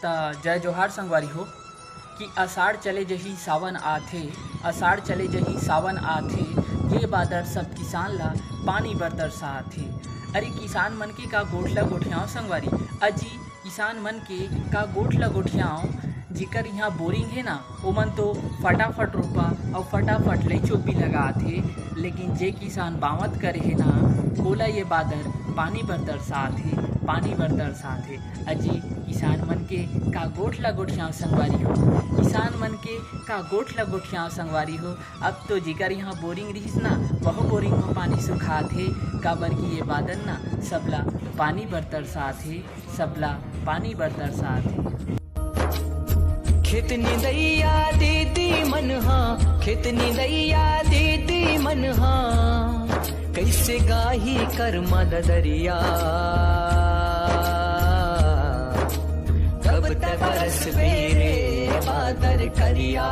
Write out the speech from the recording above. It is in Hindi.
जय जोहार संगवारी हो कि अषाढ़ चले जही सावन आथे, अषाढ़ चले जही सावन आथे, ये बादर सब किसान ला पानी बर तरसाथे। अरे किसान मन के का गोठला गोठियाओ संगवारी, अजी किसान मन के का गोठला गोठियाओ जिकर यहाँ बोरिंग है ना, ओमन तो फटाफट रोपा और फटाफट ले चोपी लगाथे। लेकिन जे किसान बावत करे है ना, ओला ये बादर पानी बर तरसाथे, पानी बर तरसाथे। अजी किसान मन के का गोठला गोठियाओ संगवारी हो, किसान मन के का गोठला गोठियाओ संगवारी हो। अब तो जिकर यहाँ बोरिंग रहीस ना, वह बोरिंग में पानी सुखाथे, काबर कि ये बादल ना सबला पानी बर तरसाथे, सबला पानी बर तरसाथे। खेत निदैया दीदी मन हा, खेत निदैया दीदी मन हा, कैसे गाही कर मददरिया। कब तक बरस रे बादर करिया।